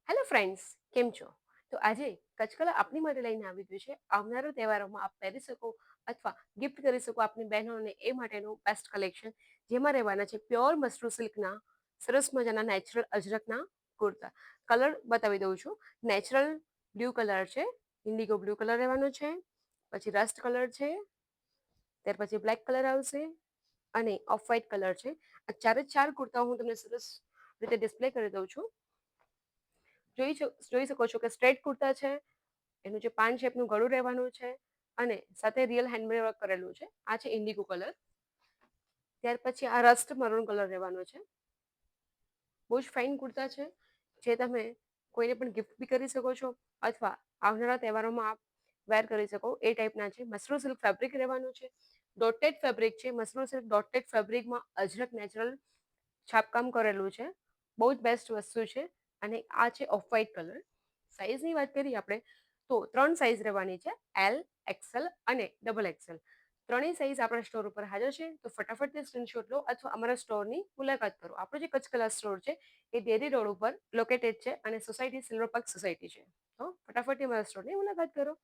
Hello friends, કેમ છો? તો આજે કચકલા આપની માટે લઈને આવી ગયું છે. આવનારા તહેવારોમાં આપ પહેરી શકો અથવા ગિફ્ટ કરી શકો આપની બહેનોને એ માટેનું બેસ્ટ કલેક્શન, જેમાં રહેવાના છે પ્યોર મસરૂ સિલ્કના સરસ મજાના નેચરલ અજરકના કુર્તા. કલર બતાવી દઉં છું. નેચરલ બ્લુ કલર છે, ઇન્ડિગો બ્લુ કલર રહેવાનો છે, પછી રસ્ટ કલર છે, ત્યાર પછી બ્લેક કલર આવશે અને ઓફ વ્હાઇટ કલર છે. આ ચારે ચાર કુર્તાઓ હું તમને સરસ રીતે ડિસ્પ્લે કરી દઉં છું. જોઈ શકો છો કે સ્ટ્રેટ કુર્તા છે, એનું જે પાન શેપનું ગળું રહેવાનું છે અને સાથે રિયલ હેન્ડમેડ વર્ક કરેલું છે. આ છે ઇન્ડિગો કલર. ત્યાર પછી આ રસ્ટ મરૂન કલર રહેવાનો છે. બહુ જ ફાઇન કુર્તા છે, જે તમે કોઈને પણ ગિફ્ટ બી કરી શકો છો અથવા આવનારા તહેવારોમાં આપ વેર કરી શકો એ ટાઈપના છે. મસરૂ સિલ્ક ફેબ્રિક રહેવાનું છે. ડોટેડ ફેબ્રિક છે. મસરૂ સિલ્ક ડોટેડ ફેબ્રિકમાં અજરક નેચરલ છાપકામ કરેલું છે. બહુ જ બેસ્ટ વસ્તુ છે અને આ છે ઓફ વ્હાઇટ કલર. સાઈઝની વાત કરીએ આપણે તો 3 સાઈઝ રહેવાની છે, એલ, એક્સેલ અને ડબલ એક્સેલ. ત્રણેય સાઈઝ આપણા સ્ટોર ઉપર હાજર છે. તો ફટાફટથી સ્ક્રીનશોટ લો અથવા અમારા સ્ટોરની મુલાકાત કરો. આપણો જે કચ્છ કલા સ્ટોર છે એ ડેરી રોડ ઉપર લોકેટેડ છે અને સોસાયટી સિલ્વર પાર્ક સોસાયટી છે. તો ફટાફટથી અમારા સ્ટોરની મુલાકાત કરો.